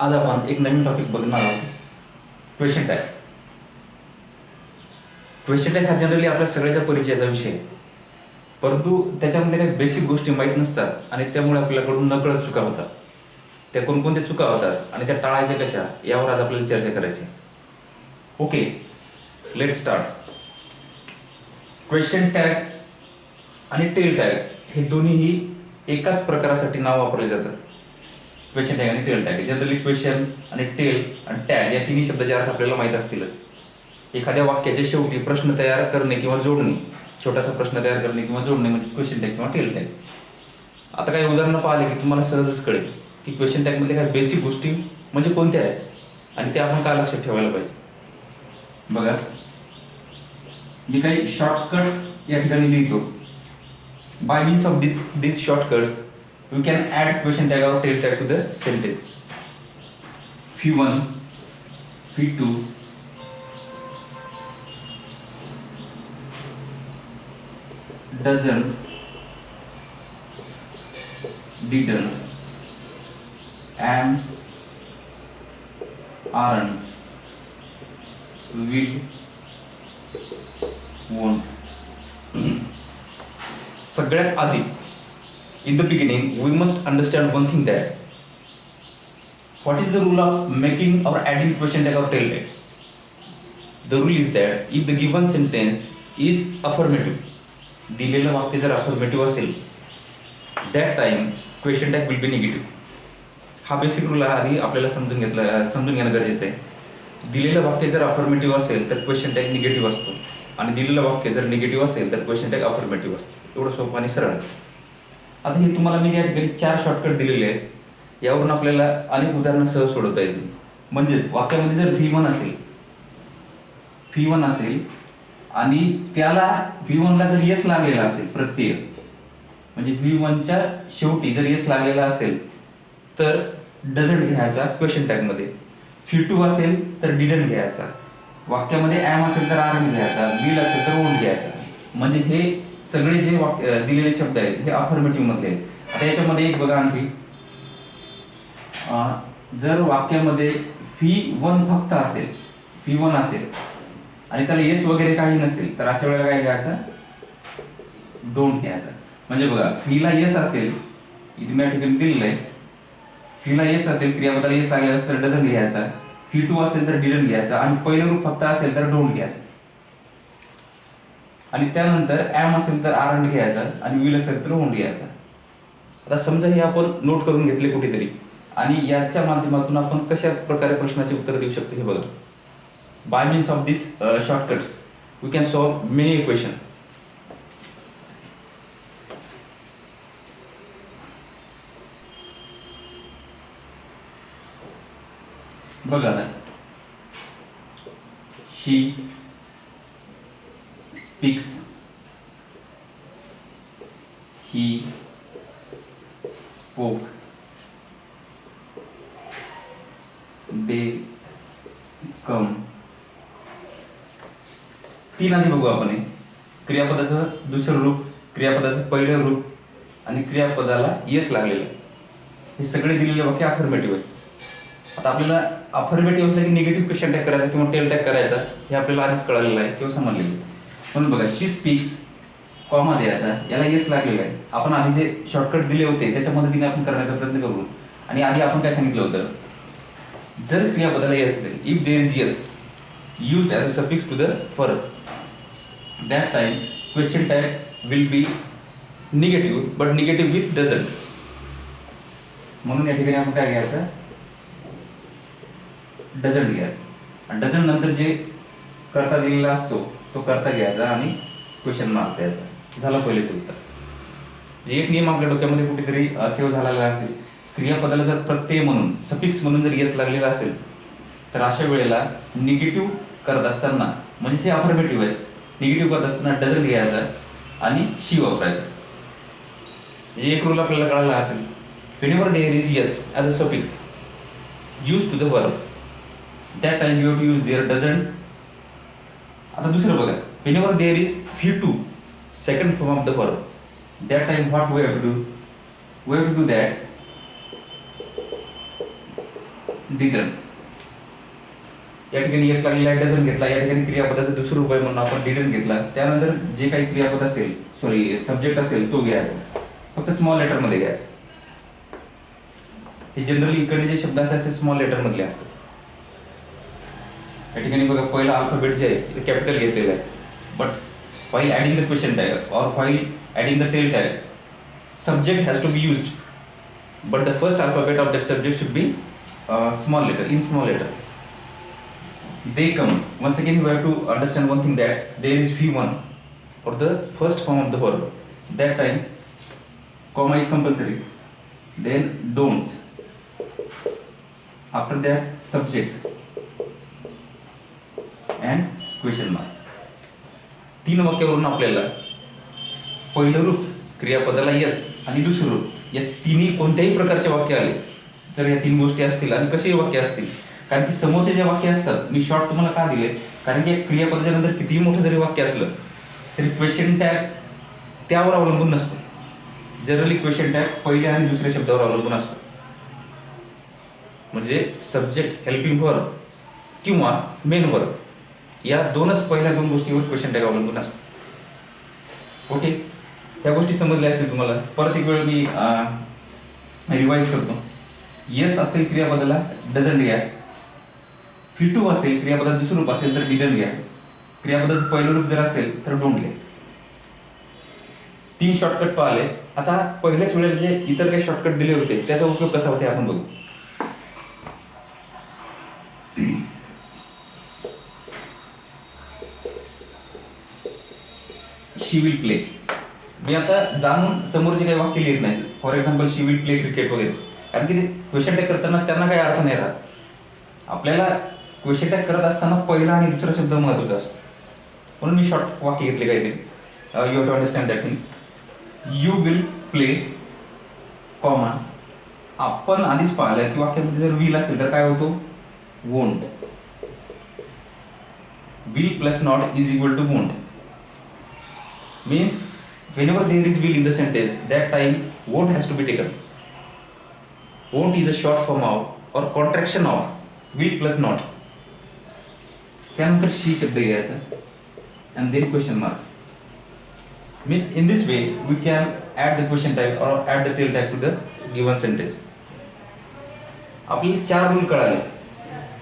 आज आपण एक नवीन टॉपिक बघणार आहोत, क्वेश्चन टॅग. क्वेश्चन टॅग हा जनरली आपल्या सगळ्याच्या परिचयाचा विषय आहे, परंतु त्याच्यामध्ये काही बेसिक गोष्टी माहीत नसतात आणि त्यामुळे आपल्याकडून नकळत चुका होतात. त्या कोणकोणत्या चुका होतात आणि त्या टाळायच्या कशा यावर आज आपल्याला चर्चा करायची. Okay, let start. Question tag आणि टेल टॅग हे दोन्हीही एकाच प्रकारासाठी नाव वापरले जातात. क्वेश्चन टॅग आणि टेल टॅग. जनरली क्वेश्चन आणि टेल आणि टॅग या तिन्ही शब्दाचे अर्थ आपल्याला माहीत असतीलच. एखाद्या वाक्याच्या शेवटी प्रश्न तयार करणे किंवा जोडणे, छोटासा प्रश्न तयार करणे किंवा जोडणे म्हणजे क्वेश्चन टॅग किंवा टेल टॅग. आता काही उदाहरणं पाहिले की तुम्हाला सहजच कळेल की क्वेश्चन टॅगमध्ये काही बेसिक गोष्टी म्हणजे कोणत्या आहेत आणि त्या आपण का लक्षात ठेवायला पाहिजे. बघा, मी काही शॉर्टकट्स या ठिकाणी लिहितो. Bye means of this shortcuts we can add question tag or tail tag to the sentence. V1, V2, doesn't, didn't, am, aren't, will, won't. सगळ्यात आधी in the beginning, we must understand one thing, that what is the rule of making or adding question tag or tail tag? The rule is that if the given sentence is affirmative, दिलेलं वाक्य जर affirmative असेल, that time question tag will be negative. हा basic rule आधी आपल्याला समजून घेणं गरजेचं आहे. दिलेलं वाक्य जर affirmative असेल तर question tag निगेटिव्ह असतो आणि दिलेलं वाक्य जर निगेटिव्ह असेल तर question tag affirmative असतो. एवढं सोपं आणि सरळ. आता हे तुम्हाला मी या ठिकाणी 4 शॉर्टकट दिलेले आहेत. यावरून आपल्याला अनेक उदाहरणं सहज सोडवता येतील. म्हणजेच वाक्यामध्ये जर V1 असेल आणि त्याला V1ला जर येस लागलेला असेल प्रत्यय, म्हणजे V1च्या शेवटी जर येस लागलेला असेल तर डझंट घ्यायचा क्वेश्चन टॅगमध्ये. V2 असेल तर डिडंट घ्यायचा. वाक्यामध्ये ॲम असेल तर आरंट घ्यायचा. विल असेल तर वोंट घ्यायचा. म्हणजे हे सगळे जे दिलेले शब्द आहेत हे अफर्मेटिव्ह मधले आहेत. आता याच्यामध्ये एक बघा आणखी, जर वाक्यामध्ये V1 फक्त असेल, V1 असेल आणि त्याला येस वगैरे काही नसेल तर अशा वेळेला काय घ्यायचं, डोंट घ्यायचा. म्हणजे बघा, व्हीला येस असेल, इथे मी या ठिकाणी दिलेलं आहे, व्हीला येस असेल, क्रियापदाला येस लागलेला असेल तर डझंट घ्यायचा. V2 असेल तर डिडंट घ्यायचा आणि पहिलं रूप फक्त असेल तर डोंट घ्यायचा. आणि त्यानंतर ॲम असेल तर आरंट घ्यायचा आणि विल असेल तर वोंट घ्यायचा. आता समजा हे आपण नोट करून घेतले कुठेतरी आणि याच्या माध्यमातून आपण कशा प्रकारे प्रश्नाचे उत्तर देऊ शकतो हे बघा. By means of this shortcuts we can solve many equations. बघा आता, शी speaks, he spoke, they come. 3 आधी बघू आपण. क्रियापदाचं दुसरं रूप, क्रियापदाचं पहिलं रूप आणि क्रियापदाला येस लागलेलं. हे सगळे दिलेले वाक्य अफर्मेटिव्ह आहे. आता आपल्याला अफर्मेटिव्ह असलं की निगेटिव्ह क्वेश्चन टॅग करायचा किंवा टेल टॅग करायचा हे आपल्याला आधीच कळलेलं आहे किंवा समजलेलं आहे. म्हणून बघा, शी स्पीक्स, कॉमा द्यायचा, याला येस लागलेला आहे. आपण आधी जे शॉर्टकट दिले होते त्याच्या मदतीने आपण करण्याचा प्रयत्न करू. आणि आधी आपण काय सांगितलं होतं, जर क्रियापदाला येस असेल, if there is yes used as a suffix to the verb, that time question tag will be negative, but negative with doesn't. म्हणून या ठिकाणी आपण काय घ्यायचं, डझंट घ्यायचं. आणि डझंट नंतर जे कर्ता दिलेला असतो तो कर्ता घ्यायचा आणि क्वेश्चन मार्क द्यायचा. झालं पहिलेचं उत्तर. जे एक नियम आपल्या डोक्यामध्ये कुठेतरी सेव्ह झालेला असेल, क्रियापदाला जर प्रत्यय म्हणून सफिक्स म्हणून जर येस लागलेला असेल तर अशा वेळेला निगेटिव्ह करत असताना, म्हणजे जे अफर्मेटिव्ह आहे, निगेटिव्ह करत असताना डझंट घ्यायचा आणि शी वापरायचा. म्हणजे एक रूल आपल्याला कळाला असेल, whenever there is yes as a suffix used to the verb, that time you have to use there doesn't. आता दुसरं बघा, whenever there is V2 second form of the verb, that time what we have to do? We have to do that didn't. या ठिकाणी yes लागलेला आहे, doesn't घेतला. या ठिकाणी क्रियापदाचं दुसरं रूप आहे म्हणून आपण डिडंट घेतला. त्यानंतर जे काही क्रियापद असेल, सब्जेक्ट असेल तो घ्यायचा, फक्त स्मॉल लेटर मध्ये घ्यायचा. हे जनरली इकडे जे शब्द असतात ते स्मॉल लेटर मधले असतात. या ठिकाणी बघा पहिला अल्फाबेट जे आहे ते कॅपिटल घेतलेलं आहे. But while adding the question tag or while adding the tail tag, subject has to be used, but the first alphabet of that subject should be small letter, in small letter. They come. Once again, we have to understand one thing, that there is V1 for the first form of the verb. That time, comma is compulsory. Then don't. After that, subject and question mark. 3 वाक्यावरून आपल्याला पहिलं रूप क्रियापदाला yes आणि दुसरं रूप या तिन्ही कोणत्याही प्रकारचे वाक्य आले तर या 3 गोष्टी असतील. आणि कसे वाक्य असतील, कारण की समोरचे जे वाक्य असतात, मी शॉर्ट तुम्हाला का दिले, कारण की क्रियापदाच्या नंतर कितीही मोठं जरी वाक्य असलं तरी क्वेश्चन टॅग त्यावर अवलंबून नसतो. जनरली क्वेश्चन टॅग पहिल्या आणि दुसऱ्या शब्दावर अवलंबून असतो. म्हणजे सब्जेक्ट, हेल्पिंग वर्ब किंवा मेन वर्ब या दोनच पहिल्या 2 गोष्टीवर क्वेश्चन टॅग अवलंबून असतो. ओके, त्या गोष्टी समजल्या असतील तुम्हाला. परत एक वेळ मी रिवाइज करतो. येस असेल क्रियापदाला डझंट घ्या. V2 असेल क्रियापदात दुसरं रूप असेल तर डिडंट घ्या. क्रियापदाचं पहिलं रूप जर असेल तर डोंट घ्या. 3 शॉर्टकट पाहिले. आता पहिल्याच वेळेला जे इतर काही शॉर्टकट दिले होते त्याचा उपयोग कसा होता आपण बघू. शी विल प्ले. मी आता जाणून समोरचे काही वाक्य लिहित नाही. For example she will play cricket वगैरे, कारण की क्वेश्चन टॅग करताना त्यांना काही अर्थ नाही राहत. आपल्याला क्वेश्चन टॅग करत असताना पहिला आणि दुसरा शब्द महत्त्वाचा असतो. म्हणून मी शॉर्ट वाक्य घेतले काहीतरी. You have to understand that thing. You will play comma. आपण आधीच पाहिलं की वाक्यामध्ये जर विल असेल तर काय होतो, won't. Will plus not is equal to won't. Means whenever there is will in the sentence, that time won't has to be taken. Won't is a short form of or contraction of will plus not. त्यानंतर she शब्द घ्यायचा and then question mark. Means in this way we can add the question tag or add the tail tag to the given sentence. आपल्याला 4 rule कळाले.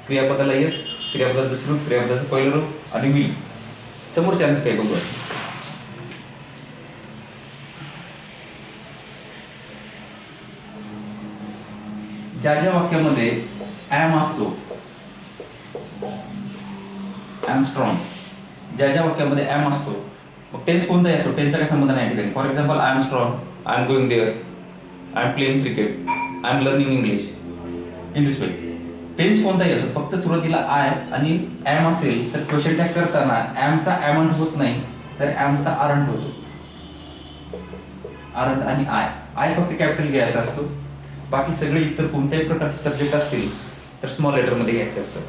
क्रियापदाला yes, क्रियापदाचं दुसरं रूप, क्रियापदाचं पहिलं रूप आणि will. समोरच्या आणखी काय बघू. ज्या ज्या वाक्यामध्ये ॲम असतो, ॲम स्ट्रॉंग, ज्या ज्या वाक्यामध्ये ॲम असतो, मग टेन्स कोणताही असतो, टेन्सचा काही संबंध नाही ठिकाणी. For example I am strong, I am going there, I am playing cricket, I am learning English. In this way tense कोणताही असो, फक्त सुरुवातीला आय आणि ॲम असेल तर क्वेश्चन टॅग करताना ॲमचा ॲमंट होत नाही तर ॲमचा आरंट होतो. आरंट आणि आय फक्त कॅपिटल घ्यायचा असतो. बाकी सगळे इतर कोणत्याही प्रकारचे सब्जेक्ट असतील तर स्मॉल लेटरमध्ये घ्यायचे असतात.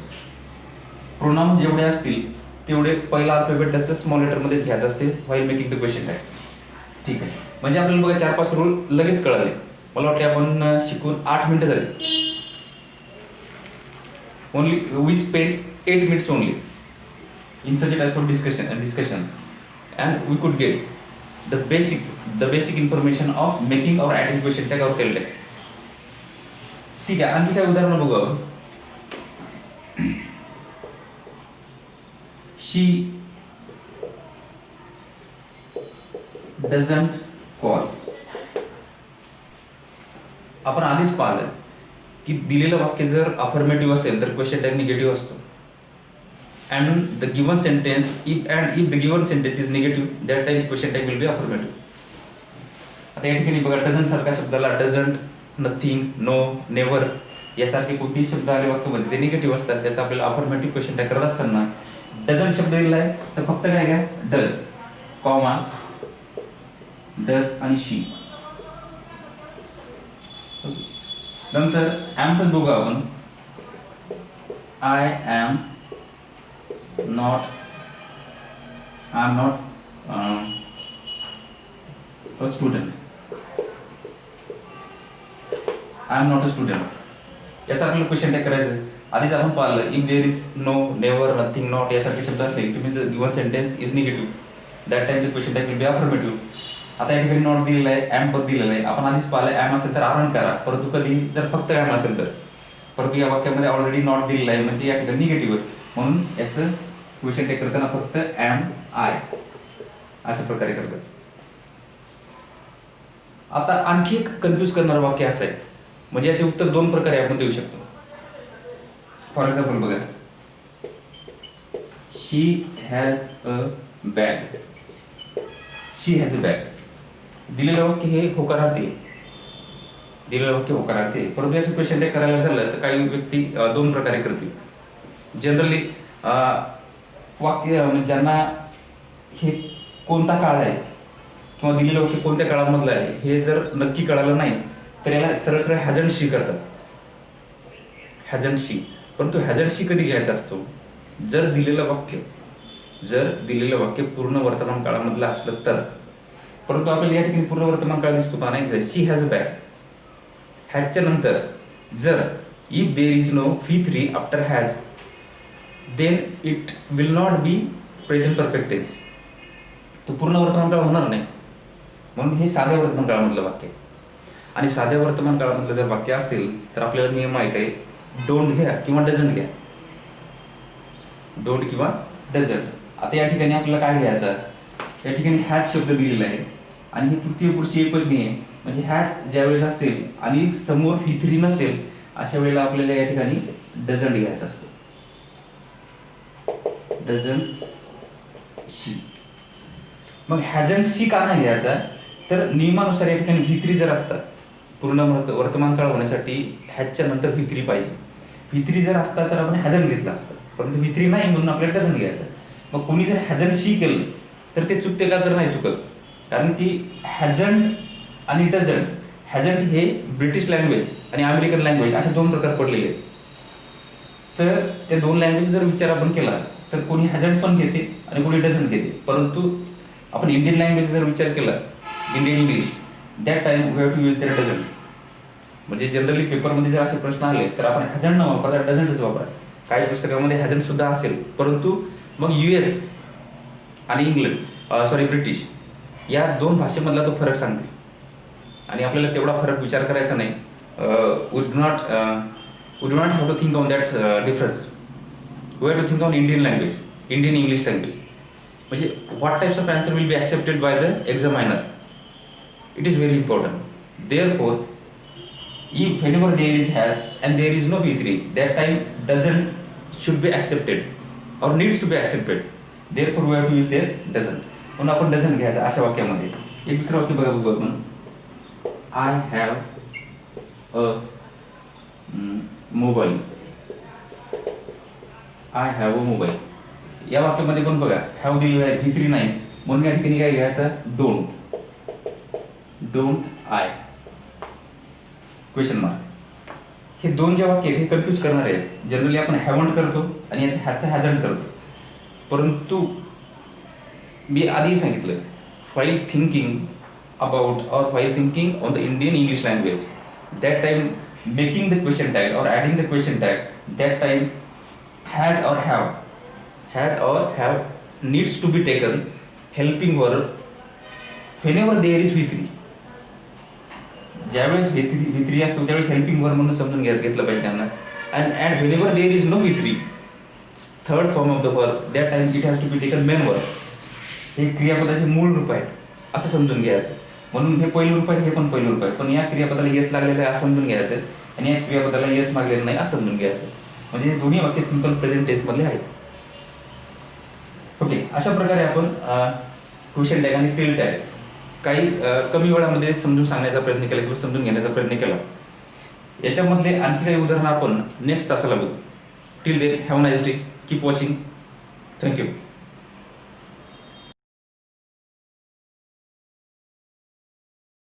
प्रोनाउन जेवढे असतील तेवढे पहिला अल्फाबेट त्याचं स्मॉल लेटरमध्येच घ्यायचं असते while making the question tag. ठीक आहे, म्हणजे आपल्याला बघा 4-5 रूल लगेच कळाले. मला वाटते आपण शिकून 8 मिनिटं झाली. Only we spend 8 minutes only in such type of discussion and we could get the basic information of making or adding question tag or tail tag. ठीक आहे, आणखी काय उदाहरण बघू आपण. शी डझंट कॉल. आपण आधीच पाहिलं की दिलेलं वाक्य जर अफर्मेटिव्ह असेल तर क्वेश्चन टॅग निगेटिव्ह असतो. And the given sentence if the given sentence is negative that time question tag will be affirmative. आता या ठिकाणी बघा डझंट सारख्या शब्दाला डझंट, नथिंग, नो, नेव्हर यासारखे कोणतेही शब्द आले वाक्यामध्ये ते निगेटिव्ह असतात. त्याचा आपल्याला अफर्मेटिव्ह क्वेश्चन टॅग करत असताना डझंट शब्द दिला आहे तर फक्त काय घ्या, डज कॉमा डज आणि शी. नंतर ॲमचंच बघू आपण. I am not a student. I am not a student. याचा आपल्याला क्वेश्चन टॅग करायचं आहे. आधीच आपण पाहिलं if there is no, never, nothing, not यासारखे शब्द असले to mean the given sentence is negative that time the question tag will be affirmative. आता या ठिकाणी नॉट दिलेला आहे, ॲम पद दिलेलं आहे. आपण आधीच पाहिलं ॲम असेल तर आरण करा, परंतु कधी जर फक्त ॲम असेल तर, परंतु या वाक्यामध्ये ऑलरेडी नॉट दिलेला आहे म्हणजे या ठिकाणी निगेटिव्ह आहे, म्हणून याचं क्वेश्चन टॅग करताना फक्त ॲम आय अशा प्रकारे करतात. आता आणखी एक कन्फ्यूज करणारं वाक्य असं आहे, म्हणजे याचे उत्तर दोन प्रकारे आपण देऊ शकतो. फॉर एक्झाम्पल बघा, she has a bag. She has a bag दिलेलं वाक्य हे होकारार्थी आहे, दिलेलं वाक्य होकारार्थी आहे. परंतु याचं क्वेश्चन टॅग करायला झालं तर काही व्यक्ती दोन प्रकारे करतील. जनरली वाक्य ज्यांना हे कोणता काळ आहे किंवा दिलेलं वाक्य कोणत्या काळामधलं आहे हे जर नक्की कळालं नाही तर याला सरळ सरळ हॅजंट शी करतात, हॅजंट शी. परंतु हॅजंट शी कधी घ्यायचा असतो, जर दिलेलं वाक्य पूर्ण वर्तमान काळामधलं असलं तर. परंतु आपल्याला या ठिकाणी पूर्ण वर्तमान काळ दिसतो का नाही. शी हॅज अ बॅग, हॅजच्या नंतर जर if there is no V3 after has then it will not be present perfect tense, तो पूर्ण वर्तमान काळ होणार नाही. म्हणून हे साध्या वर्तमान काळामधलं वाक्य आहे. आणि साध्या वर्तमान काळामधलं जर वाक्य असेल तर आपल्याला नियम माहीत आहे, डोंट घ्या किंवा डझंट घ्या, डोंट किंवा डझंट. आता या ठिकाणी आपल्याला काय घ्यायचं, या ठिकाणी हॅज शब्द दिलेला आहे आणि ही तृतीय पुरुषी एकच नाही आहे, म्हणजे हॅज ज्यावेळेस असेल आणि समोर V3 नसेल अशा वेळेला आपल्याला या ठिकाणी डझंट घ्यायचा असतो, डझंट शी. मग हॅजंट शी का नाही घ्यायचा, तर नियमानुसार या ठिकाणी V3 जर असतात, पूर्ण वर्तमान काळ होण्यासाठी हॅजच्या नंतर V3 पाहिजे. V3 जर असता तर आपण हॅजंट घेतला असतं, परंतु V3 नाही म्हणून आपल्याला डझंट घ्यायचं. मग कोणी जर हॅजंट शी केलं तर ते चुकते का, तर नाही चुकत. कारण की हॅजंट आणि डझंट, हॅजंट हे ब्रिटिश लँग्वेज आणि अमेरिकन लँग्वेज असे दोन प्रकार पडलेले आहेत. तर त्या दोन लँग्वेज जर विचार आपण केला तर कोणी हॅजंट पण घेते आणि कोणी डझंट घेते. परंतु आपण इंडियन लँग्वेज जर विचार केला, Indian English, that time we have to use there doesn't. म्हणजे जनरली पेपरमध्ये जर असे प्रश्न आले तर आपण हॅजंट न वापरता डझंटच वापरा. काही पुस्तकामध्ये हॅजंट सुद्धा असेल, परंतु मग US आणि इंग्लंड ब्रिटिश या दोन भाषेमधला तो फरक सांगते आणि आपल्याला तेवढा फरक विचार करायचा नाही. We do not have to think on that difference. We have to think on Indian language, Indian English language. म्हणजे what types of answer will be accepted by the examiner, it is very important. Therefore if whenever there is has and there is no V3, that time doesn't should be accepted or needs to be accepted. Therefore we have to use there doesn't. म्हणून आपण doesn't घ्यायचा अशा वाक्यामध्ये. एक दुसरं वाक्य बघा आपण, I have a mobile. I have a mobile. या वाक्यामध्ये पण बघा have दिलेलं आहे, V3 नाही, म्हणून या ठिकाणी काय घ्यायचं, don't I क्वेश्चन मार्क. हे दोन जे वाक्य आहेत हे कन्फ्यूज करणारे आहेत. जनरली आपण हॅवंट करतो आणि याचं हॅजंट करतो. परंतु मी आधी सांगितलं, while thinking about or while thinking on the Indian English language, that time making the question tag or adding the question tag, that time has or have needs to be taken helping verb whenever there is V3. ज्यावेळेस V3 असतो त्यावेळेस helping verb म्हणून समजून घेतलं पाहिजे त्यांना. And whenever there is no V3, third form of the verb, that time it has to be taken main verb. हे क्रियापदाचे मूळ रूप आहेत असं समजून घ्यायचं. म्हणून हे पहिलं रूप आहे, हे पण पहिलं रूप आहे, पण या क्रियापदाला यस लागलेलं आहे असं समजून घ्यायचं आणि या क्रियापदाला यस लागलेलं नाही असं समजून घ्यायचं. म्हणजे हे दोन्ही वाक्य सिंपल प्रेझेंट टेन्समधले आहेत. ओके, अशा प्रकारे आपण क्वेश्चन टॅग आणि टिल टॅग काही कमी वेळामध्ये समजून सांगण्याचा प्रयत्न केला किंवा समजून घेण्याचा प्रयत्न केला. याच्यामधले आणखी काही उदाहरणं आपण नेक्स्ट तासाला बघू. Till then have a nice day, keep watching, thank you.